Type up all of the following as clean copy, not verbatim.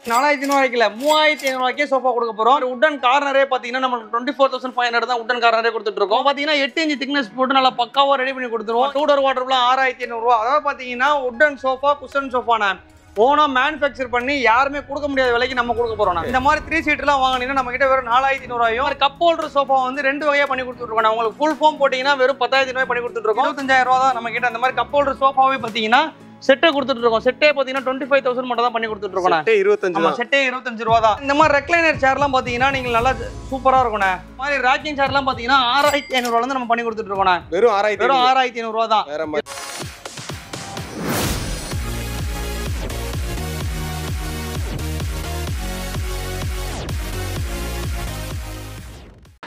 4500 3500 sofa கொடுக்க போறோம். Wooden கார்னரே பாத்தீங்கன்னா நம்ம 24500 தான் உட்டன் கார்னரே கொடுத்துட்டு இருக்கோம். பாத்தீங்கன்னா 8 இன்ச் திக்னஸ் போட்டு நல்லா பக்காவா ரெடி பண்ணி கொடுத்துருவோம். 2 டோர் வாட்டர்ல 6500 அதாவது பாத்தீங்கன்னா உட்டன் சோஃபா குஷன் சோஃபானா ஓனா மேனுஃபேக்சர் பண்ணி யாருமே கொடுக்க முடியாத விலைக்கு நம்ம கொடுக்க போறோம். இந்த மாதிரி 3 சீட்லாம் வாங்கினீங்கன்னா நம்ம கிட்ட வெறும் 4500 கப் ஹோல்டர் சோஃபா வந்து 2 வகையா பண்ணி கொடுத்துருக்கோம். உங்களுக்கு ஃபுல் ஃபார்ம் போட்டீங்கன்னா வெறும் 10000 பண்ணி கொடுத்துருக்கோம். 25000 தான் நம்ம கிட்ட. அந்த மாதிரி கப் ஹோல்டர் சோஃபாவே பாத்தீங்கன்னா செட்டே கொடுத்துட்டு இருக்கோம். செட்டே பாத்தீங்கன்னா 25000 மட்டும் தான் பண்ணி கொடுத்துட்டு இருக்கோம். செட்டே 25 செட்டே 25 தான். இந்த மாதிரி ரெக்லைனர் சேர்லாம் பாத்தீங்கன்னா நீங்க நல்லா சூப்பரா இருக்கும். இந்த மாதிரி ராக்கிங் சேர்லாம் பாத்தீங்கன்னா 6500 இருந்து நம்ம பண்ணி கொடுத்துட்டு இருக்கோம். வெறும் 6500 தான். வேற மாதிரி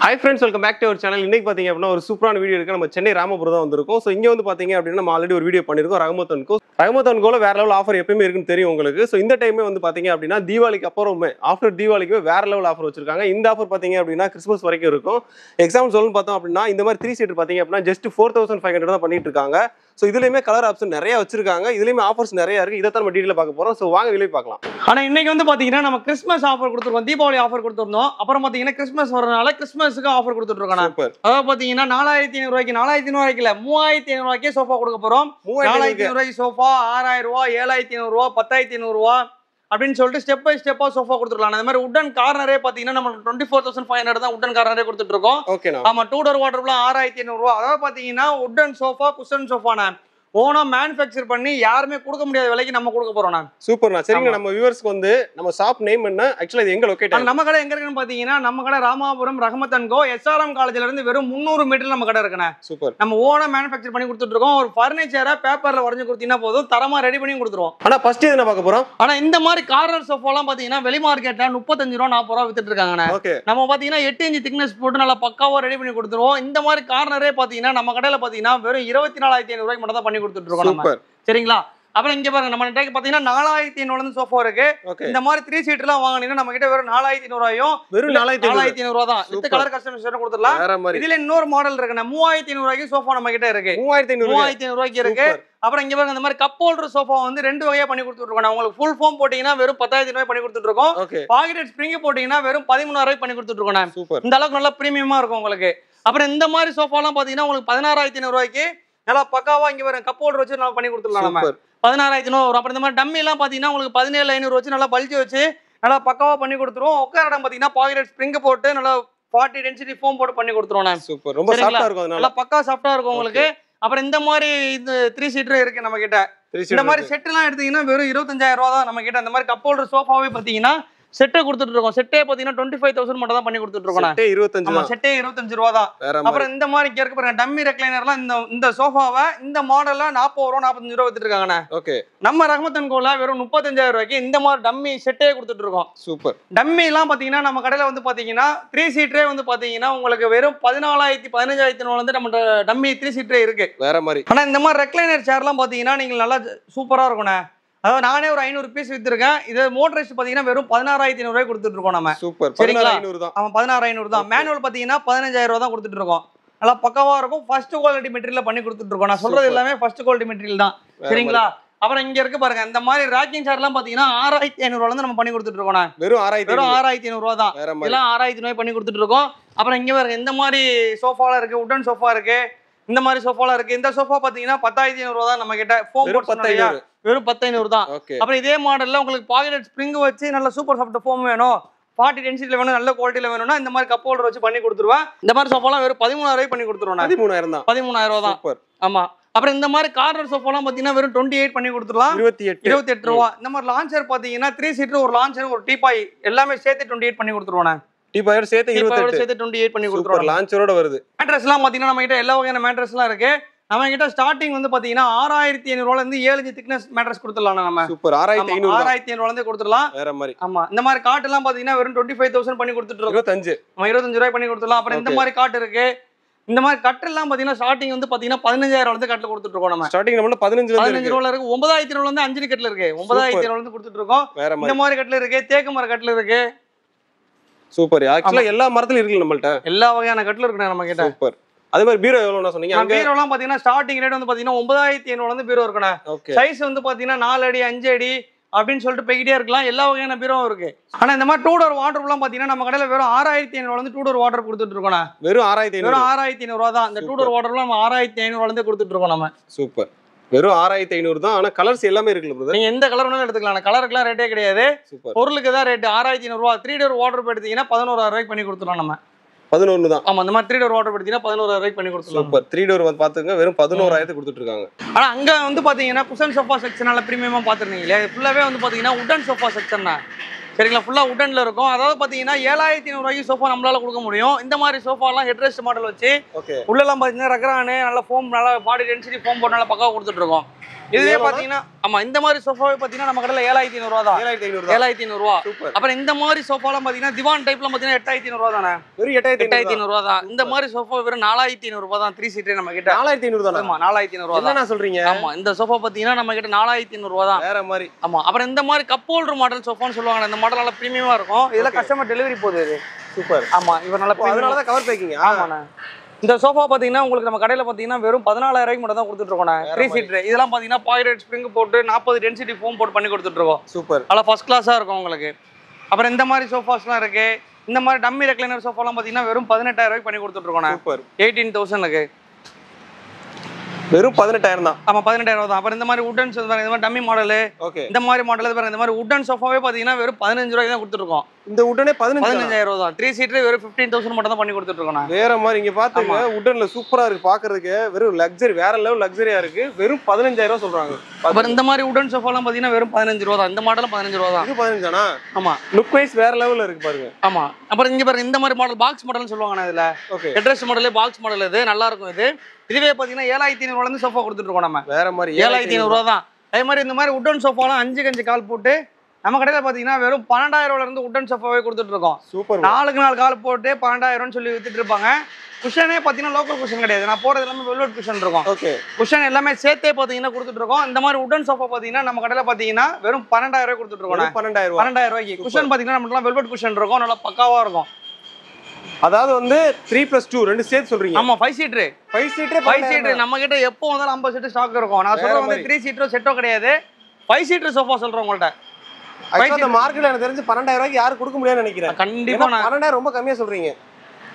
Hi friends, welcome back to our channel. இன்னைக்கு பாத்தீங்க அப்படினா ஒரு சூப்பரான வீடியோ இருக்கு. நம்ம சென்னை ராமபுரம் தான் வந்திருக்கோம். சோ இங்க வந்து பாத்தீங்க அப்படினா நம்ம ஆல்ரெடி ஒரு வீடியோ பண்ணிருக்கோம் ரஹமத் அண்ட் கோல வேற லெவல் ஆஃபர் எப்பவுமே இருக்குன்னு தெரியும் உங்களுக்கு. சோ இந்த டைமே வந்து பாத்தீங்க அப்படினா தீபாவளிக்கு அப்புறமே ஆஃப்டர் தீபாவளிக்கு வேற லெவல் ஆஃபர் வச்சிருக்காங்க. இந்த ஆஃபர் பாத்தீங்க அப்படினா கிறிஸ்மஸ் வரைக்கும் இருக்கும். எக்ஸாம்பிள் சொல்லணும் பார்த்தோம் அப்படினா இந்த மாதிரி 3 சீட் பாத்தீங்க அப்படினா ஜஸ்ட் 4500 தான் பண்ணிட்டு இருக்காங்க. சோ இதுலயுமே கலர் ஆப்ஷன் நிறைய வச்சிருக்காங்க. இதுலயுமே ஆஃபர்ஸ் நிறைய இருக்கு. இத தான் நம்ம டீடைலா பார்க்க போறோம். சோ வாங்க வீடியோ பார்க்கலாம். ஆனா இன்னைக்கு வந்து பாத்தீங்கன்னா நம்ம கிறிஸ்மஸ் ஆஃபர் கொடுத்துருக்கோம். தீபாவளி ஆஃபர் கொடுத்துருந்தோம். அப்புறம் பாத்தீங்கன்னா கிறிஸ்மஸ் வரனால கிறிஸ்மஸ்க்கு ஆஃபர் கொடுத்துட்டு இருக்கோம். அதாவது பாத்தீங்கன்னா 4500 3500 சோஃபா கொடுக்க போறோம். 4500 சோஃபா 6000 7500 10500 அப்படின்னு சொல்லிட்டு ஸ்டெப் பை ஸ்டெப்பா சோஃபா கொடுத்துடலாம். அந்த மாதிரி உட்டன் கார்னரே பாத்தீங்கன்னா நம்ம 24500 தான் உட்டன் கார்னரே கொடுத்துட்டு இருக்கோம். ஆமா 2 டோர் வாட்டர்ல 6500 அதாவது பாத்தீங்கன்னா உட்டன் சோஃபா குஷன் சோஃபானா ஓனா மேனுஃபேக்சர் பண்ணி யாருமே கொடுக்க முடியாத விலைக்கு நம்ம கொடுக்க போறோம். சூப்பர்ண்ணா. சரிங்க, நம்ம வியூவர்ஸ்க்கு வந்து நம்ம ஷாப் நேம் என்ன, ஆக்சுவலா இது எங்க லொகேட் ஆகுது? நம்ம கடை எங்க இருக்குன்னு பாத்தீங்கன்னா நம்ம கடை Ramapuram Rahmat and go SRM காலேஜ்ல இருந்து வெறும் 300 மீட்டர் நம்ம கடை இருக்குண்ணே. சூப்பர். நம்ம ஓனா மேனுஃபேக்சர் பண்ணி கொடுத்துட்டு இருக்கோம். ஒரு ஃபர்னிச்சரை பேப்பர்ல வரைஞ்சு கொடுத்தீங்கன்னா போதும், தரமா ரெடி பண்ணி கொடுத்துருவோம். ஆனா ஃபர்ஸ்ட் என்ன பார்க்க போறோம்? ஆனா இந்த மாதிரி கார்னர் சோஃபாலாம் பாத்தீங்கன்னா வெளி மார்க்கெட்ல 35 ரூபா 40 ரூபா வித்துட்டு இருக்காங்கண்ணே. நம்ம பாத்தீங்கன்னா 8 இன்ச் திக்னஸ் போட்டு நல்லா பக்காவா ரெடி பண்ணி கொடுத்துருவோம். இந்த மாதிரி கார்னரே பாத்தீங்கன்னா நம்ம கடையில பாத்தீங்கன்னா வெறும் 24500 மட்டும் தான் பண்ணி கொடுத்துட்டு இருக்கோம். சரிங்களா? அப்புறம் இங்க பாருங்க, நம்ம கிட்ட பாத்தீங்கன்னா 4500 சோஃபா இருக்கு. இந்த மாதிரி 3 சீட்லாம் வாங்குனீங்கன்னா நம்ம கிட்ட வெறும் 4500 வெறும் 4500 தான். வித் கலர் கஸ்டமைசேஷன் கொடுத்துடலாம். இதுல இன்னொரு மாடல் இருக்குண்ணே. 3500 சோஃபா நம்ம கிட்ட இருக்கு. 3500 இருக்கு. அப்புறம் இங்க பாருங்க, இந்த மாதிரி கப் ஹோல்டர் சோஃபா வந்து 2 வகையா பண்ணி கொடுத்துட்டு இருக்கோம். உங்களுக்கு ஃபுல் ஃபார்ம் போட்டீங்கன்னா வெறும் 10000 பண்ணி கொடுத்துட்டு இருக்கோம். பாக்கெட் ஸ்ப்ரிங் போட்டீங்கன்னா வெறும் 13000 பண்ணி கொடுத்துட்டு இருக்கோம். இந்த அளவுக்கு நல்லா பிரீமியமா இருக்கும் உங்களுக்கு. அப்புறம் இந்த மாதிரி சோஃபாலாம் பாத்தீங்கன்னா உங்களுக்கு 16500 நல்லா பக்காவா இங்க வர கப் ஹோல்டர் வச்சு நல்லா பண்ணி கொடுத்துடலாம். நம்ம 16500 வரும். அப்புறம் இந்த மாதிரி டம்மி எல்லாம் பாத்தீங்கன்னா உங்களுக்கு 17500 வச்சு நல்லா பல்ஜி வச்சு நல்லா பக்காவா பண்ணி கொடுத்துருவோம். உட்கார இடம் பாத்தீங்கன்னா பாக்கெட் ஸ்ப்ரிங் போட்டு நல்லா 40 டென்சிட்டி ஃபோம் போட்டு பண்ணி கொடுத்துருவோம். சூப்பர், ரொம்ப சாஃப்ட்டா இருக்கும். நல்லா பக்கா சாஃப்ட்டா இருக்கும் உங்களுக்கு. அப்புறம் இந்த மாதிரி இது 3 சீட்டர் இருக்கு நம்ம கிட்ட. இந்த மாதிரி செட் எல்லாம் எடுத்தீங்கன்னா வெறும் 25000 தான் நம்ம கிட்ட. அந்த மாதிரி கப் ஹோல்டர் சோஃபாவே பாத்தீங்கன்னா செட்டே கொடுத்துட்டு இருக்கோம். செட்டே பாத்தீங்கன்னா 25000 மட்டும் தான் பண்ணி கொடுத்துட்டு இருக்கோம். செட்டே 25 செட்டே 25 தான். அப்புறம் இந்த மாதிரி இங்க இருக்கு பாருங்க, டம்மி ரெக்லைனர்லாம் இந்த சோஃபாவை இந்த மாடல்ல 40 ரூபா 45 ரூபா வித்துட்டு இருக்காங்கண்ணே. ஓகே. நம்ம ரஹமத் அண்ட் கோல வெறும் 35000 இந்த மாதிரி டம்மி செட்டே கொடுத்துட்டு இருக்கோம். சூப்பர். டம்மி எல்லாம் பாத்தீங்கன்னா நம்ம கடையில வந்து பாத்தீங்கன்னா 3 சீட்டரே வந்து பாத்தீங்கன்னா உங்களுக்கு வெறும் 14000 15000 வந்து நம்ம டம்மி 3 சீட்டரே இருக்கு. வேற மாதிரி. ஆனா இந்த மாதிரி ரெக்லைனர் சேர்லாம் பாத்தீங்கன்னா நீங்க நல்லா சூப்பரா இருக்கும்ண்ணே. அதாவது நானே ஒரு 500 பீஸ் வித்துருக்கேன். இது மோட்டரைஸ்ட் பாத்தீங்கன்னா வெறும் 16500 கொடுத்துட்டு இருக்கோம் நம்ம. சூப்பர். 16500 தான். ஆமா 16500 தான். மேனுவல் பாத்தீங்கன்னா 15000 தான் கொடுத்துட்டு இருக்கோம். நல்லா பக்காவா இருக்கும். ஃபர்ஸ்ட் குவாலிட்டி மெட்டீரியல்ல பண்ணி கொடுத்துட்டு இருக்கோம். நான் சொல்றது எல்லாமே ஃபர்ஸ்ட் குவாலிட்டி மெட்டீரியல் தான். சரிங்களா? அப்புறம் இங்க இருக்கு பாருங்க, இந்த மாதிரி ராக்கிங் சேர்லாம் பாத்தீங்கன்னா 6500 இருந்து நம்ம பண்ணி கொடுத்துட்டு இருக்கோம். வெறும் 6500 தான். இதெல்லாம் 6500 பண்ணி கொடுத்துட்டு இருக்கோம். அப்புறம் இங்க பாருங்க, இந்த மாதிரி சோஃபாலாம் இருக்கு, உட்டன் சோஃபா இருக்கு, இந்த மாதிரி சோஃபாலாம் இருக்கு. இந்த சோஃபா பாத்தீங்கன்னா 10500 தான் நம்ம கிட்ட. ஃபோம் போட்டு 10500 வெறும் 10500 தான். அப்புறம் இதே மாடல்ல உங்களுக்கு பாக்கெட் ஸ்ப்ரிங் வச்சு நல்ல சூப்பர் சாஃப்ட் ஃபோம் வேணும், 40 டென்சிட்டில வேணும், நல்ல குவாலிட்டில வேணும்னா இந்த மாதிரி கப் ஹோல்டர் வச்சு பண்ணி கொடுத்துருவேன். இந்த மாதிரி சோஃபாலாம் வெறும் 13000 பண்ணி கொடுத்துருவோம். 13000 தான். 13000 தான். சூப்பர். ஆமா. அப்புறம் இந்த மாதிரி கார்னர் சோஃபாலாம் பாத்தீங்கன்னா வெறும் 28 பண்ணி கொடுத்துடலாம். 28 ரூபா. இந்த மாதிரி லான்ச்சர் பாத்தீங்கன்னா 3 சீட்டர், ஒரு லான்ச்சர், ஒரு டீபாய் எல்லாமே சேர்த்து 28 பண்ணி கொடுத்துருவோம். டீபாயோட சேர்த்து 28 பண்ணி கொடுத்துருவோம். லான்ச்சரோட வருது. மேட்ரஸ்லாம் பாத்தீங்கன்னா நம்ம கிட்ட எல்லா வகையான மேட்ரஸ்லாம் இருக்கு. நம்ம கிட்ட ஸ்டார்டிங் வந்து பாத்தீங்கன்னா 6500 இருந்து 7 இன்ச் திக்னஸ் மேட்ரஸ் கொடுத்துடலாம். நம்ம சூப்பர் 6500 இருந்து கொடுத்துடலாம். வேற மாதிரி. ஆமா. இந்த மாதிரி காட் எல்லாம் பாத்தீங்கன்னா வெறும் 25000 பண்ணி கொடுத்துட்டு இருக்கோம். 25 ரூபாய் பண்ணி கொடுத்துடலாம். அப்புறம் இந்த மாதிரி காட் இருக்கு. இந்த மாதிரி கட்டில் எல்லாம் பாத்தீங்கன்னா ஸ்டார்டிங் வந்து பாத்தீங்கன்னா 15000 வந்து கட்டில் கொடுத்துட்டு இருக்கோம். நம்ம ஸ்டார்டிங் நம்ம 15 ரூபாயில இருக்கு. 9500 வந்து 5 கட்டில் இருக்கு. 9500 வந்து கொடுத்துட்டு இருக்கோம். இந்த மாதிரி கட்டில் இருக்கு, தேக்கு மர கட்டில் இருக்கு. சூப்பர். ஆக்சுவலா எல்லா மரத்துலயும் இருக்கு நம்மள்ட்ட. எல்லா வகையான கட்டில் இருக்கு நம்ம கிட்ட. சூப்பர். அதே மாதிரி பீரோ எவ்வளவுனா சொன்னீங்க? அங்க பீரோலாம் பாத்தீங்கன்னா ஸ்டார்டிங் ரேட் வந்து பாத்தீங்கன்னா 9500 வந்து பீரோ இருக்குண்ணே. சைஸ் வந்து பாத்தீங்கன்னா 4 அடி 5 அடி அப்படின்னு சொல்லிட்டு போய்கிட்டே இருக்கலாம். எல்லா வகையான பீரோவும் இருக்கு. ஆனா இந்த மாதிரி 2 டோர் வாட்டர்லாம் பாத்தீங்கன்னா நம்ம கடையில வெறும் 6500 வந்து 2 டோர் வாட்டர் கொடுத்துட்டு இருக்கோம். வெறும் 6500 ரூபா தான். இந்த 2 டோர் வாட்டர்லாம் நம்ம 6500 இருந்து கொடுத்துட்டு இருக்கோம் நம்ம. சூப்பர். வெறும் 6500 தான். ஆனா கலர்ஸ் எல்லாமே இருக்குல்ல பிரதர்? நீங்க எந்த கலர் வேணாலும் எடுத்துக்கலாம். கலருக்குலாம் ரேட்டே கிடையாது. பொருளுக்கு தான் ரேட் 6500 ரூபா. 3 டோர் வாட்டர் எடுத்தீங்கன்னா 11000 ரூபாய்க்கு பண்ணி கொடுத்துறோம் நம்ம. 11 தான். ஆமா, இந்த மாதிரி 3 டோர் வாட்டர் எடுத்தீங்கன்னா 11000 ரூபாய்க்கு பண்ணி கொடுத்துறோம். சூப்பர். 3 டோர் வந்து பாத்துங்க வெறும் 11000 கொடுத்துட்டு இருக்காங்க. ஆனா அங்க வந்து பாத்தீங்கன்னா குஷன் சோஃபா செக்ஷனால பிரீமியமா பாத்துறீங்களே, ஃபுல்லாவே வந்து பாத்தீங்கன்னா உடன் சோஃபா செக்ஷன் தான். சரிங்களா, ஃபுல்லா உடன்ல இருக்கும். அதாவது பாத்தீங்கன்னா 7500 ரூபாய்க்கு சோஃபா நம்மளால கொடுக்க முடியும். இந்த மாதிரி சோஃபாலாம் ஹெட் ரெஸ்ட் மாடல் வச்சு உள்ளலாம் பாத்தீங்கன்னா ரக்ரானு நல்ல ஃபோம், நல்ல பாடி டென்சிட்டி ஃபோம் போட்டு நல்லா பக்காவா கொடுத்துட்டு இருக்கோம். இதுவே பாத்தீங்கன்னா ஆமா இந்த மாதிரி சோஃபாவே பாத்தீங்கன்னா நம்ம கடையில 7500 ரூபா தான். 7500 ரூபா. அப்புறம் இந்த மாதிரி சோஃபாலாம் பாத்தீங்கன்னா திவான் டைப்லாம் பாத்தீங்கன்னா 8500 ரூபா தானே. வெறும் 8500 ரூபா தான். இந்த மாதிரி சோஃபா வெறும் 4500 ரூபா தான். 3 சீட்டே நம்ம கிட்ட 4500 தானா? ஆமா 4500 ரூபா. என்னன்னா சொல்றீங்க? ஆமா, இந்த சோஃபா பாத்தீங்கன்னா நம்ம கிட்ட 4500 ரூபா தான். வேற மாதிரி. ஆமா, அப்புறம் இந்த மாதிரி கப் ஹோல்டர் மாடல் சோஃபான்னு சொல்லுவாங்க. இந்த மாடல் நல்லா பிரீமியமா இருக்கும். இதெல்லாம் கஸ்டமர் டெலிவரி போகுது இது. சூப்பர். ஆமா, இவர் நல்லா அதனால தான் கவர் பேக்கிங். ஆமாண்ணா. இந்த சோஃபா பாத்தீங்கன்னா உங்களுக்கு நம்ம கடையில பாத்தீங்கன்னா வெறும் 14000 ரூபாய்க்கு மட்டும் தான் கொடுத்துட்டு இருக்கோம். 3 சீட்டர் இதெல்லாம் பாத்தீங்கன்னா பாக்கெட் ஸ்ப்ரிங் போட்டு 40 டென்சிட்டி ஃபோம் போட்டு பண்ணி கொடுத்துட்டு இருக்கோம். சூப்பர். நல்லா ஃபர்ஸ்ட் கிளாஸா இருக்கும் உங்களுக்கு. அப்புறம் இந்த மாதிரி சோஃபாஸ்லாம் இருக்கு. இந்த மாதிரி டம்மி ரெக்லைனர் சோஃபாலாம் பாத்தீங்கன்னா வெறும் 18000 ரூபாய்க்கு பண்ணி கொடுத்துட்டு இருக்கோம். சூப்பர். 18000க்கு வெறும் 18000 தான். ஆமா 18000 தான். அப்புறம் இந்த மாதிரி உடன் சோஃபா, இந்த மாதிரி டம்மி மாடல், இந்த மாதிரி மாடல் பாருங்க. இந்த மாதிரி உடன் சோஃபாவே பாத்தீங்கன்னா வெறும் 15 ரூபாய்க்கு தான் கொடுத்துட்டு இருக்கோம். இந்த உடனே 15000 தான். 3 சீட்டர் வெறும் 15000 மட்டும் தான் பண்ணி கொடுத்துட்டு இருக்கோம். வேற மாதிரி இங்க பாத்துங்க உடன்ல சூப்பரா இருக்கு பாக்குறதுக்கு. வெறும் லக்ஸரி, வேற லெவல் லக்ஸரியா இருக்கு. வெறும் 15000 சொல்றாங்க. அப்புறம் இந்த மாதிரி உடன் சோஃபாலாம் பாத்தீங்கன்னா வெறும் 15 ரூபா தான். இந்த மாடலும் 15 ரூபா தான். இது 15 தானா? ஆமா, லுக் வைஸ் வேற லெவல்ல இருக்கு பாருங்க. ஆமா. அப்புறம் இங்க பாருங்க இந்த மாதிரி மாடல் பாக்ஸ் மாடல்னு சொல்லுவாங்க. இதுல ஹெட்ரெஸ்ட் மாடலே பாக்ஸ் மாடல். இது நல்லா இருக்கும். இதுவே பாத்தீங்கன்னா 7500 ரூபாயில இருந்து சோஃபா கொடுத்துட்டு இருக்கோம் நம்ம. வேற மாதிரி 7500 ரூபா தான். அதே மாதிரி இந்த மாதிரி உடன் சோஃபாலாம் 5 கால் போட்டு நம்ம கடையில பாத்தீங்கன்னா வெறும் 12000 ரூபாயில இருந்து உடன் சோஃபாவே கொடுத்துட்டு இருக்கோம். சூப்பர். 4 கால் போட்டு 12000 சொல்லி வித்துட்டு இருப்பாங்க. குஷனே பாத்தீங்கன்னா லோக்கல் குஷன் கிடையாது. நான் போறது எல்லாமே வெல்வெட் குஷன் இருக்கும். குஷன் எல்லாமே சேர்த்தே பாத்தீங்கன்னா கொடுத்துட்டு இருக்கோம். இந்த மாதிரி உடன் சோஃபா பாத்தீங்கன்னா நம்ம கடையில பாத்தீங்கன்னா வெறும் 12000 ரூபாய் கொடுத்துட்டு இருக்கோம். 12000 ரூபாய்க்கு குஷன் பாத்தீங்கன்னா நம்ம வெல்வெட் குஷன் இருக்கும். நல்லா பக்காவா இருக்கும். அதாவது வந்து 3+2 ரெண்டு சேர்த்து சொல்றீங்க. ஆமா 5 சீட்டர். 5 சீட்டர் நம்ம கிட்ட எப்போ வந்தாலும் 50 சீட்டர் ஸ்டாக் இருக்கும். நான் சொல்றது வந்து 3 சீட்டரோ செட்டோ கிடையாது. 5 சீட்டர் சோஃபா சொல்றேன் உங்கள்ட்ட. அந்த மார்க்கெட்ல எனக்கு தெரிஞ்சு 12000 ரூபாய்க்கு யாரும் கொடுக்க முடியாதுன்னு நினைக்கிறேன். கண்டிப்பா 12000 ரொம்ப கம்மியா சொல்றீங்க.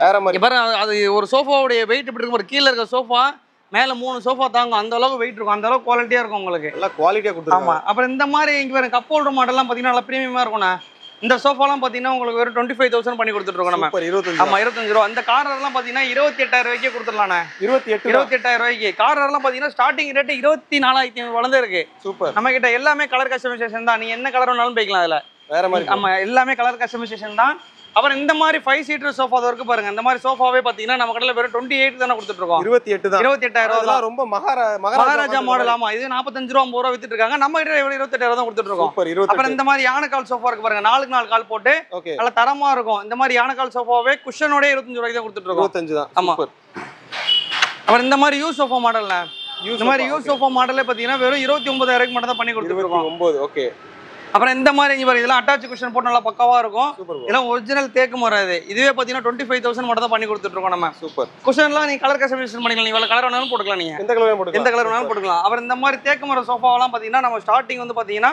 வேற மாதிரி பாருங்க, அது ஒரு சோஃபாவுடைய வெயிட் இப்படி இருக்கும். ஒரு கீழ இருக்க சோஃபா மேல 3 சோஃபா தாங்கும். அந்த அளவுக்கு வெயிட் இருக்கும். அந்த அளவுக்கு குவாலிட்டியா இருக்கும் உங்களுக்கு. நல்லா குவாலிட்டியா கொடுத்துருக்காங்க. ஆமா. அப்புறம் இந்த மாதிரி இங்க பாருங்க கப் ஹோல்டர் மாடல்லாம் பாத்தீங்கன்னா நல்லா பிரீமியமா இருக்கும்ண்ணா. இந்த சோஃபாலாம் பாத்தீங்கன்னா உங்களுக்கு வெறும் 25000 பண்ணி கொடுத்துட்டு இருக்கோம் நம்ம. 25. ஆமா 25 ரூபா. இந்த கார்னர்லாம் பாத்தீங்கன்னா 28000 ரூபாய்க்கே கொடுத்துடலாண்ணே. 28000 ரூபாய்க்கு. கார்னர்லாம் பாத்தீங்கன்னா ஸ்டார்டிங் ரேட் 24500 ரூபாயில இருக்கு. சூப்பர். நம்ம கிட்ட எல்லாமே கலர் கஸ்டமைசேஷன் தான். நீங்க என்ன கலர் வேணாலும் போய்க்கலாம் அதுல. வேற மாதிரி. ஆமா எல்லாமே கலர் கஸ்டமைசேஷன் தான். அப்புறம் இந்த மாதிரி 5 சீட்டர் சோஃபா இருக்கு பாருங்க. இந்த மாதிரி சோஃபாவே பாத்தீங்கன்னா நம்ம கடையில வெறும் 28 தான கொடுத்துட்டு இருக்கோம். 28 தான். 28000 தான். ரொம்ப மகாராஜா மாடல். ஆமா இது 45 ரூபா 50 ரூபா வித்துட்டு இருக்காங்க. நம்ம கிட்ட 28000 தான் கொடுத்துட்டு இருக்கோம். சூப்பர். 28. அப்புறம் இந்த மாதிரி யானைக்கால் சோஃபா இருக்கு பாருங்க. 4 கால் போட்டு நல்ல தரமா இருக்கும். இந்த மாதிரி யானைக்கால் சோஃபாவே குஷனோட 25 ரூபாய்க்கு தான் கொடுத்துட்டு இருக்கோம். 25 தான். ஆமா. அப்புறம் இந்த மாதிரி யூ சோஃபா மாடல்ல. இந்த மாதிரி யூ சோஃபா மாடலே பாத்தீங்கன்னா வெறும் 29000 ரூபாய்க்கு மட்டும் தான் பண்ணி கொடுத்துட்டு இருக்கோம். 29. ஓகே. அப்புறம் இந்த மாதிரி இங்க பாருங்க இதெல்லாம் அட்டாச் குஷன் போட்டு நல்லா பக்காவா இருக்கும். இதெல்லாம் ஒரிஜினல் தேக்கு மரம். இதுவே பாத்தீங்கன்னா 25000 மட்டும் தான் பண்ணி கொடுத்துட்டு இருக்கோம் நம்ம. சூப்பர். குஷன்லாம் நீங்க கலர் கஸ்டமைசேஷன் பண்ணிக்கலாம். நீங்க கலர் வேணாலும் போட்டுக்கலாம். நீங்க எந்த கலர் வேணாலும் போட்டுக்கலாம். அப்புறம் இந்த மாதிரி தேக்கு மரம் சோஃபாவெல்லாம் பாத்தீங்கன்னா நம்ம ஸ்டார்டிங் வந்து பாத்தீங்கன்னா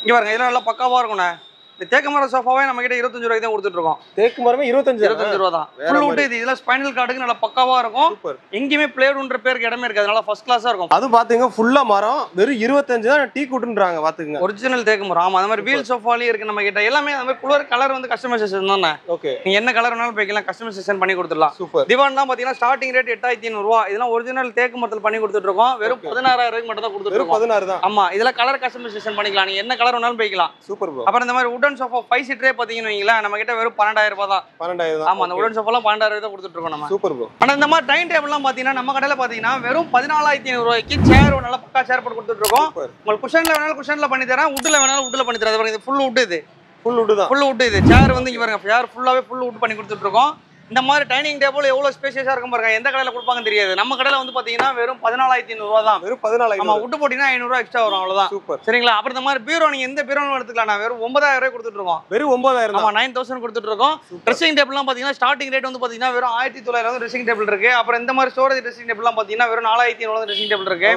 இங்க பாருங்க இதெல்லாம் நல்லா பக்காவா இருக்கும்ண்ணே. இந்த தேக்கு மரம் சோஃபாவே நம்ம கிட்ட 25 ரூபாய்க்கு தான் கொடுத்துட்டு இருக்கோம். தேக்கு மரமே 25 ரூபா தான். Full would. இதெல்லாம் ஸ்பைனல் கார்டுக்கு நல்லா பக்காவா இருக்கும். எங்கேயுமே பிளேவுட்ன்ற பேருக்கு இடமே இருக்காது. நல்லா ஃபர்ஸ்ட் கிளாஸா இருக்கும். அது பாத்தீங்க ஃபுல்லா மரம் வெறும் 25 தான். டீ குட்ன்றாங்க பாத்துங்க. ஒரிஜினல் தேக்கு மரம். ஆமா அந்த மாதிரி வீல் சோஃபாலயே இருக்கு நம்ம கிட்ட. எல்லாமே அந்த மாதிரி கலர் வந்து கஸ்டமைசேஷன் தானே. ஓகே. நீங்க என்ன கலர் வேணாலும் போய்க்கலாம். கஸ்டமைசேஷன் பண்ணி கொடுத்துடலாம். சூப்பர். திவான்லாம் பாத்தீங்கன்னா ஸ்டார்டிங் ரேட் 8500 ரூபா. இதெல்லாம் ஒரிஜினல் தேக்கு மரத்துல பண்ணி கொடுத்துட்டு இருக்கோம். வெறும் 16000 ரூபாய்க்கு மட்டும் தான் கொடுத்துட்டு இருக்கோம். 16 தான். ஆமா இதெல்லாம் கலர் கஸ்டமைசேஷன் பண்ணிக்கலாம். நீங்க என்ன கலர் வேணாலும் போய்க்கலாம். Super bro. அப்புறம் இந்த மாதிரி உடன் சோஃபா 5 சீட்டரே பாத்தீங்கன்னு வைங்களேன் நம்ம கிட்ட வெறும் 12000 ரூபாய் தான். 12000 தான். ஆமா அந்த உடன் சோஃபாலாம் 12000 தான் கொடுத்துட்டு இருக்கோம் நம்ம. Super bro. ஆனா இந்த மாதிரி டைனிங் டேபிள்லாம் பாத்தீங்கன்னா நம்ம கடையில பாத்தீங்கன்னா வெறும் 14500 ரூபாய்க்கு சேர் நல்ல பக்கா சேர் போட்டு கொடுத்துட்டு இருக்கோம். உங்களுக்கு குஷன்ல வேணாலும் குஷன்ல பண்ணி தரேன். வுட்ல வேணாலும் வுட்ல பண்ணி தரேன். பாருங்க இது ஃபுல் வுட். இது ஃபுல் வுட் தான். Full would. இது சேர் வந்து இங்க பாருங்க சேர் ஃபுல்லாவே ஃபுல் வுட் பண்ணி கொடுத்துட்டு இருக்கோம். இந்த மாதிரி டைனிங் டேபிள் எவ்வளவு ஸ்பேஷியஸா இருக்கும் பாருங்க. எந்த கடையில கொடுப்பாங்கன்னு தெரியாது. நம்ம கடையில வந்து பாத்தீங்கன்னா வெறும் 14500 ரூபாய் தான். வெறும் 14500. ஆமா வுட் போட்டீங்கன்னா 500 ரூபாய் எக்ஸ்ட்ரா வரும் அவ்வளவுதான். சூப்பர். சரிங்களா. அப்புறம் இந்த மாதிரி பீரோ நீங்க எந்த பீரோன்னு எடுத்துக்கலாம். நான் வெறும் 9000 ரூபாய் கொடுத்துட்டு இருக்கோம். வெறும் 9000 தான். ஆமா 9000 கொடுத்துட்டு இருக்கோம். ட்ரெஸ்ஸிங் டேபிள்லாம் பாத்தீங்கன்னா ஸ்டார்டிங் ரேட் வந்து பாத்தீங்கன்னா வெறும் 1900 வந்து ட்ரெஸ்ஸிங் டேபிள் இருக்கு. அப்புறம் இந்த மாதிரி ஸ்டோரேஜ் ட்ரெஸ்ஸிங் டேபிள்லாம் பாத்தீங்கன்னா வெறும் 4500 வந்து ட்ரெஸ்ஸிங் டேபிள் இருக்கு.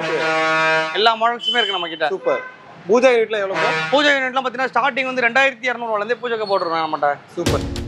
எல்லா மாடல்ஸுமே இருக்கு நம்ம கிட்ட. சூப்பர். பூஜை யூனிட்ல எவ்வளவு? பூஜை யூனிட்லாம் பாத்தீங்கன்னா ஸ்டார்டிங் வந்து 2200 ரூபாயில இருந்தே பூஜைக்கு போட்டுருக்காங்க நம்மகிட்ட. சூப்பர்.